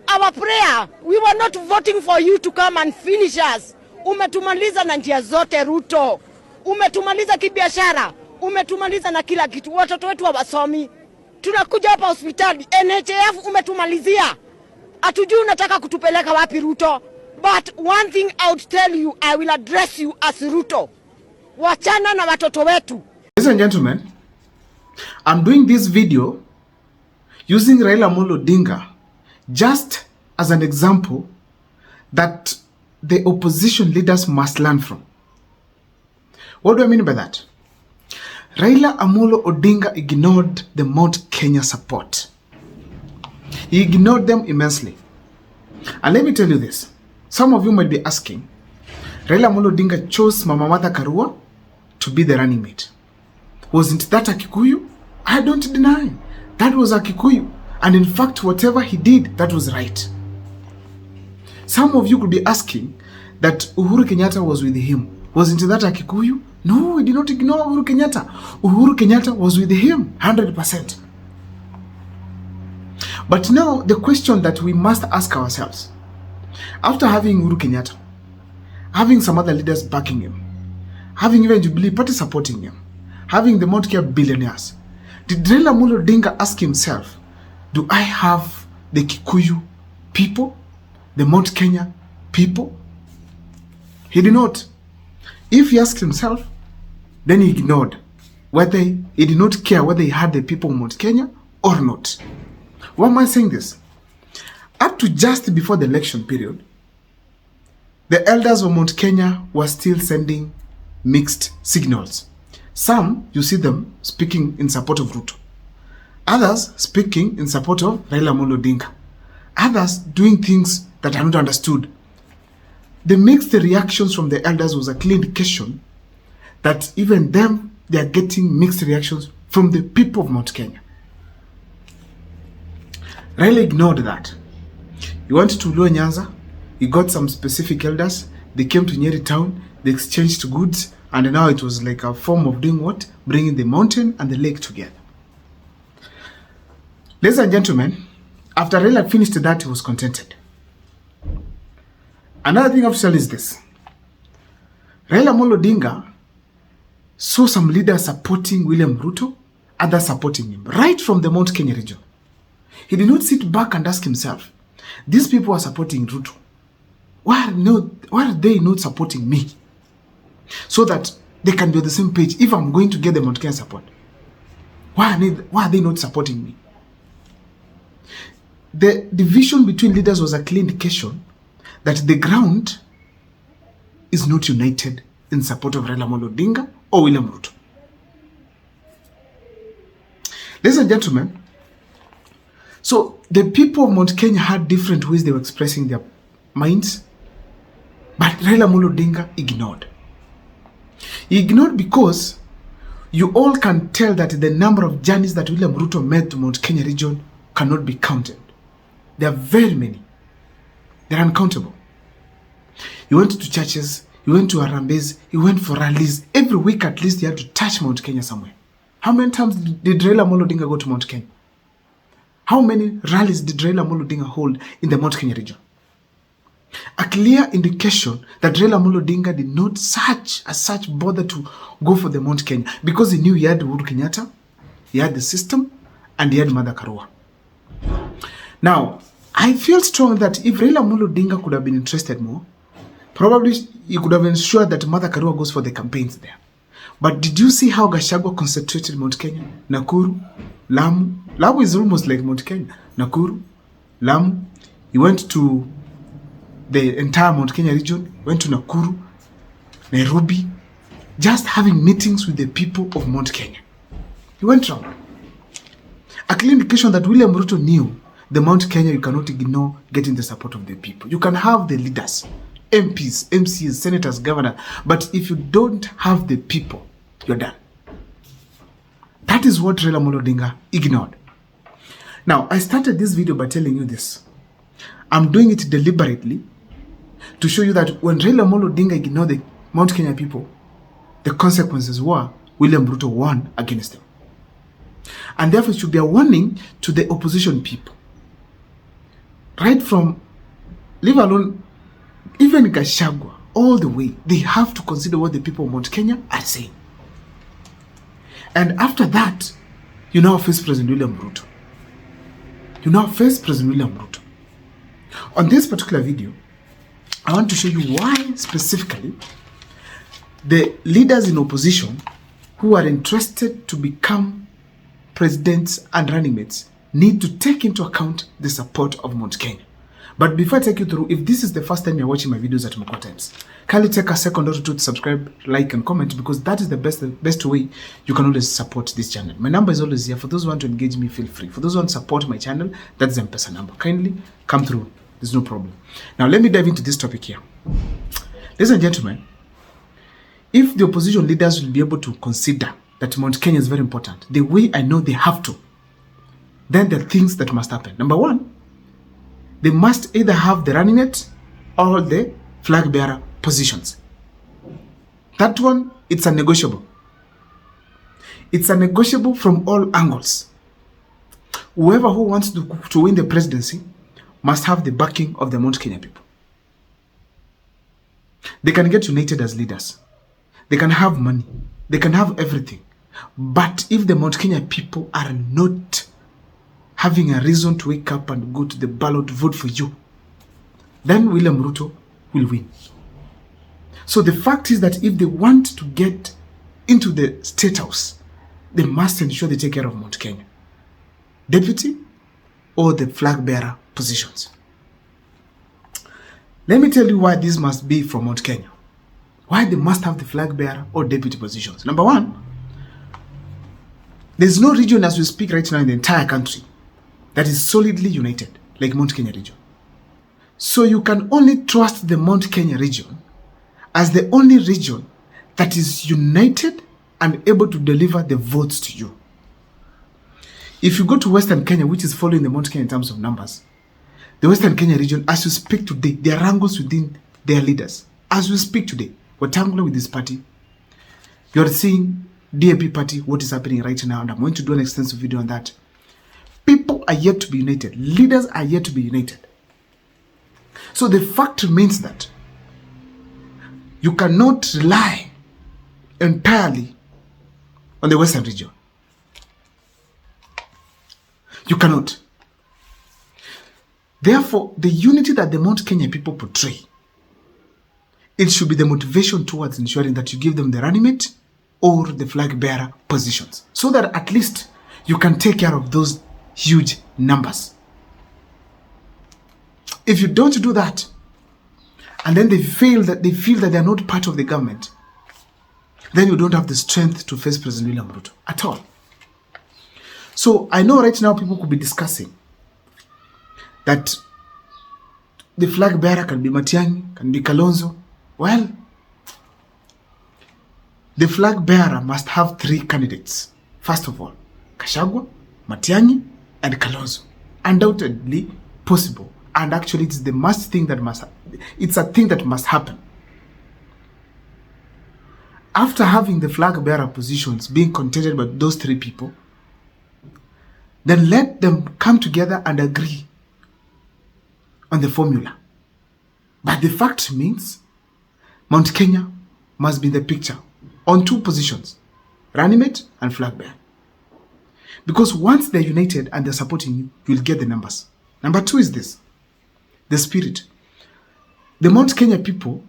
our prayer. We were not voting for you to come and finish us. Umetumaliza na njia zote Ruto. Umetumaliza kibiashara. Umetumaliza na kila kitu. Watoto wetu hawasomi. Tunakuja hapa hospitali. NHF umetumalizia. Hatujui unataka kutupeleka wapi Ruto. But one thing I would tell you, I will address you as Ruto. Wachana na watoto wetu. Ladies and gentlemen, I'm doing this video using Raila Amolo Odinga just as an example that the opposition leaders must learn from. What do I mean by that? Raila Amolo Odinga ignored the Mount Kenya support. He ignored them immensely. And let me tell you this. Some of you might be asking, Raila Amolo Odinga chose Mama Martha Karua to be the running mate. Wasn't that a Kikuyu? I don't deny. That was a Kikuyu. And in fact, whatever he did, that was right. Some of you could be asking that Uhuru Kenyatta was with him. Wasn't that a Kikuyu? No, he did not ignore Uhuru Kenyatta. Uhuru Kenyatta was with him, 100%. But now, the question that we must ask ourselves, after having Uhuru Kenyatta, having some other leaders backing him, having even Jubilee Party supporting him, having the Mount Kenya billionaires, did Raila Amolo Odinga ask himself, do I have the Kikuyu people, the Mount Kenya people? He did not. If he asked himself, then he ignored whether he did not care whether he had the people of Mount Kenya or not. Why am I saying this? Up to just before the election period, the elders of Mount Kenya were still sending mixed signals. Some, you see them speaking in support of Ruto. Others speaking in support of Raila Amolo Odinga. Others doing things that are not understood. The mixed reactions from the elders was a clear indication that even them, they are getting mixed reactions from the people of Mount Kenya. Raila ignored that. He went to Luo Nyanza, he got some specific elders, they came to Nyeri town, they exchanged goods, and now it was like a form of doing what? Bringing the mountain and the lake together. Ladies and gentlemen, after Raila finished that, he was contented. Another thing I have to tell is this. Raila Amolo Odinga saw some leaders supporting William Ruto, others supporting him, right from the Mount Kenya region. He did not sit back and ask himself, these people are supporting Ruto. Why are they not supporting me? So that they can be on the same page if I'm going to get the Mount Kenya support. Why are they not supporting me? The division between leaders was a clear indication that the ground is not united in support of Raila Amolo Odinga or William Ruto. Ladies and gentlemen, so the people of Mount Kenya had different ways they were expressing their minds, but Raila Amolo Odinga ignored. He ignored because you all can tell that the number of journeys that William Ruto made to Mount Kenya region cannot be counted. There are very many. They're uncountable. He went to churches, he went to Harambes, he went for rallies. Every week at least he had to touch Mount Kenya somewhere. How many times did Raila Amolo Odinga go to Mount Kenya? How many rallies did Raila Amolo Odinga hold in the Mount Kenya region? A clear indication that Raila Amolo Odinga did not such bother to go for the Mount Kenya because he knew he had Uhuru Kenyatta, he had the system, and he had Martha Karua. Now, I feel strong that if Raila Amolo Odinga could have been interested more, probably he could have ensured that Martha Karua goes for the campaigns there. But did you see how Gachagua concentrated Mount Kenya? Nakuru, Lamu. Lamu is almost like Mount Kenya. Nakuru, Lamu. He went to the entire Mount Kenya region, went to Nakuru, Nairobi, just having meetings with the people of Mount Kenya. He went around. A clear indication that William Ruto knew the Mount Kenya, you cannot ignore getting the support of the people. You can have the leaders, MPs, MCs, senators, governors, but if you don't have the people, you're done. That is what Raila Amolo Odinga ignored. Now, I started this video by telling you this. I'm doing it deliberately to show you that when Raila Amolo Odinga ignored the Mount Kenya people, the consequences were William Ruto won against them. And therefore, it should be a warning to the opposition people. right from, leave alone, even Gachagua, all the way, they have to consider what the people of Mount Kenya are saying. And after that, you now face President William Ruto. On this particular video, I want to show you why specifically the leaders in opposition who are interested to become presidents and running mates need to take into account the support of Mount Kenya. But before I take you through, if this is the first time you're watching my videos at Mokwa Times, kindly take a second or two to subscribe, like, and comment, because that is the best way you can always support this channel. My number is always here. For those who want to engage me, feel free. For those who want to support my channel, that's the M-Pesa number. Kindly come through. There's no problem. Now, let me dive into this topic here. Ladies and gentlemen, if the opposition leaders will be able to consider that Mount Kenya is very important, the way I know they have to, then there are things that must happen. Number one, they must either have the running mate or the flag bearer positions. That one, it's a negotiable. It's a negotiable from all angles. Whoever who wants to win the presidency must have the backing of the Mount Kenya people. They can get united as leaders. They can have money. They can have everything. But if the Mount Kenya people are not having a reason to wake up and go to the ballot, vote for you, then William Ruto will win. So the fact is that if they want to get into the State House, they must ensure they take care of Mount Kenya, deputy or the flag bearer positions. Let me tell you why this must be from Mount Kenya. Why they must have the flag bearer or deputy positions. Number one, there's no region as we speak right now in the entire country that is solidly united like Mount Kenya region. So you can only trust the Mount Kenya region as the only region that is united and able to deliver the votes to you. If you go to Western Kenya, which is following the Mount Kenya in terms of numbers, the Western Kenya region, as we speak today, there are wrangles within their leaders. As we speak today, Wetangula with this party, you're seeing DAP party, what is happening right now, and I'm going to do an extensive video on that. People are yet to be united. Leaders are yet to be united. So the fact remains that you cannot rely entirely on the Western region. You cannot. Therefore, the unity that the Mount Kenya people portray, it should be the motivation towards ensuring that you give them the running mate or the flag bearer positions, so that at least you can take care of those huge numbers. If you don't do that, and then they feel that they are not part of the government, then you don't have the strength to face President William Ruto at all. So I know right now people could be discussing that the flag bearer can be Matiang'i, can be Kalonzo. Well, the flag bearer must have 3 candidates. First of all, Gachagua, Matiang'i, and Kalonzo. Undoubtedly possible. And actually, it's the must thing that must. It's a thing that must happen. After having the flag bearer positions being contended by those 3 people, then let them come together and agree on the formula. But the fact means Mount Kenya must be in the picture on 2 positions, running mate and flag bearer. Because once they're united and they're supporting you, you'll get the numbers. Number 2 is this, the spirit. The Mount Kenya people,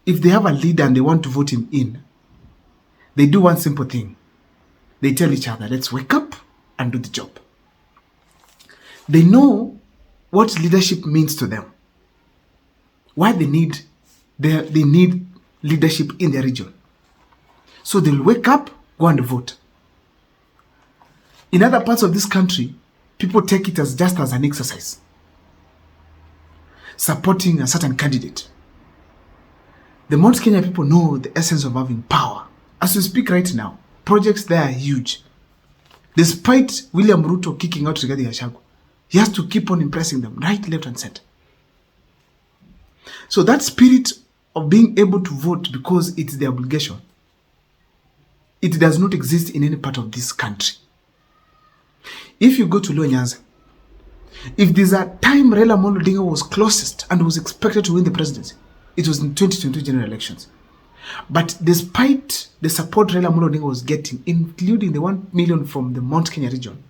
if they have a leader and they want to vote him in, they do one simple thing. They tell each other, let's wake up and do the job. They know what leadership means to them. Why they need leadership in their region. So they'll wake up, go and vote. In other parts of this country, people take it as just as an exercise, supporting a certain candidate. The Mount Kenya people know the essence of having power. As we speak right now, projects there are huge. Despite William Ruto kicking out Rigathi Gachagua, he has to keep on impressing them, right, left, and center. So that spirit of being able to vote because it's the obligation, it does not exist in any part of this country. If you go to Luo Nyanza, If there's a time Raila Amolo Odinga was closest and was expected to win the presidency, it was in 2022 general elections. But despite the support Raila Amolo Odinga was getting, including the 1 million from the Mount Kenya region,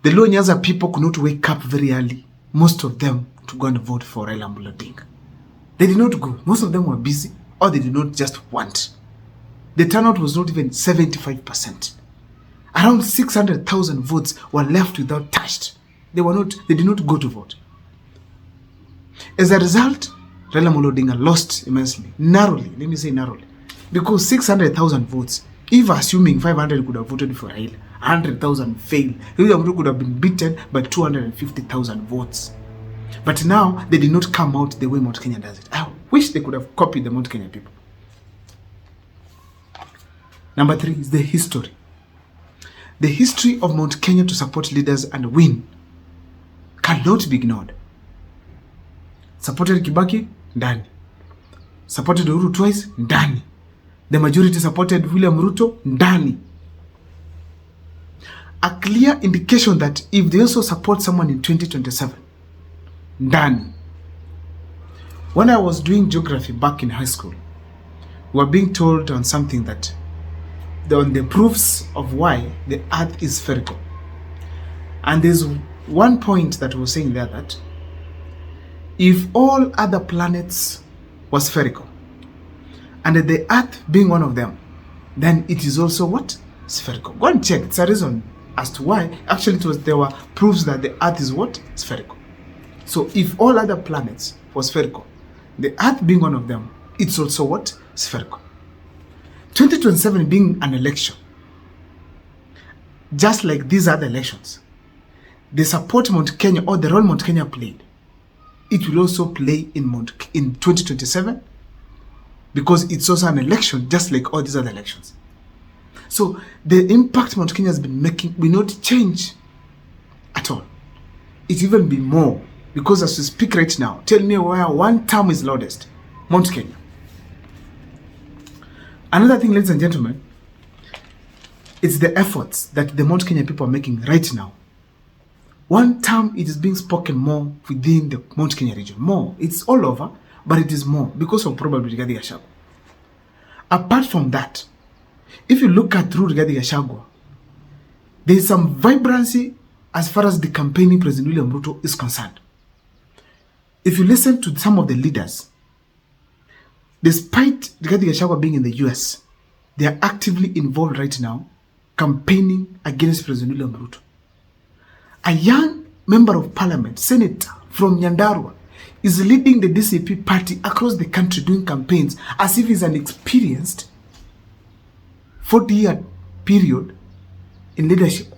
the Luo Nyanza people could not wake up very early, most of them, to go and vote for Raila Amolo Odinga. They did not go. Most of them were busy, or they did not just want. The turnout was not even 75%. Around 600,000 votes were left without touched. They did not go to vote. As a result, Raila Amolo Odinga lost immensely, narrowly, let me say narrowly, because 600,000 votes, if assuming 500 could have voted for Raila, 100,000 failed, Raila could have been beaten by 250,000 votes. But now, they did not come out the way Mount Kenya does it. I wish they could have copied the Mount Kenya people. Number 3 is the history. The history of Mount Kenya to support leaders and win cannot be ignored. Supported Kibaki, ndani. Supported Uhuru twice, ndani. The majority supported William Ruto, ndani. A clear indication that if they also support someone in 2027, ndani. When I was doing geography back in high school, we were being told on something that on the proofs of why the earth is spherical. And there's one point that was saying there that if all other planets were spherical, and the earth being one of them, then it is also what? Spherical. Go and check. It's a reason as to why. Actually, there were proofs that the earth is what? Spherical. So if all other planets were spherical, the earth being one of them, it's also what? Spherical. 2027 being an election, just like these other elections, the support Mount Kenya or the role Mount Kenya played, it will also play in 2027, because it's also an election just like all these other elections. So the impact Mount Kenya has been making will not change at all. It even be more, because as we speak right now, tell me where one term is loudest. Mount Kenya. Another thing, ladies and gentlemen, it's the efforts that the Mount Kenya people are making right now. One term, it is being spoken more within the Mount Kenya region. More. It's all over, but it is more because of probably Rigathi Gachagua. Apart from that, if you look at through Rigathi Gachagua, there is some vibrancy as far as the campaigning President William Ruto is concerned. If you listen to some of the leaders, despite Rigathi Gachagua being in the US, they are actively involved right now campaigning against President William Ruto. A young member of parliament, senator from Nyandarua, is leading the DCP party across the country doing campaigns as if he's an experienced 40-year period in leadership.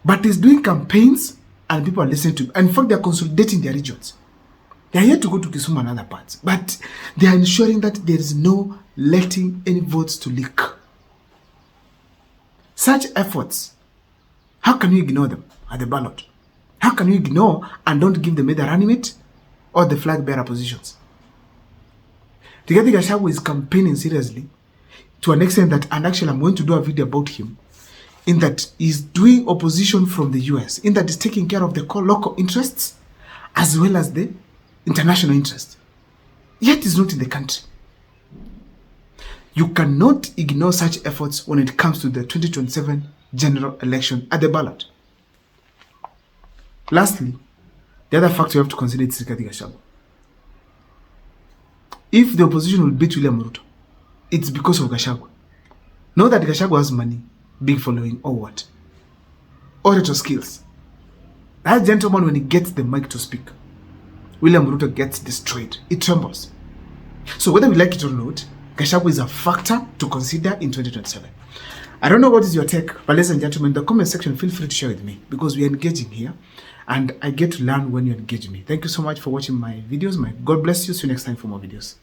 But he's doing campaigns and people are listening to him. And in fact, they are consolidating their regions. They are yet to go to Kisumu and other parts, but they are ensuring that there is no letting any votes to leak. Such efforts, how can you ignore them at the ballot? How can you ignore and don't give them either running mate or the flag bearer positions? Rigathi Gachagua is campaigning seriously to an extent that, and actually I'm going to do a video about him, in that he's doing opposition from the US, in that he's taking care of the local interests as well as the international interest. Yet he's not in the country. You cannot ignore such efforts when it comes to the 2027 general election at the ballot. Lastly, the other factor you have to consider is Rigathi Gachagua. If the opposition will beat William Ruto, it's because of Gachagua. Not that Gachagua has money, big following, or what. Orator skills. That gentleman, when he gets the mic to speak, William Ruto gets destroyed. It trembles. So whether we like it or not, Gachagua is a factor to consider in 2027. I don't know what is your take, but ladies and gentlemen, in the comment section, feel free to share with me, because we are engaging here and I get to learn when you engage me. Thank you so much for watching my videos. God bless you. See you next time for more videos.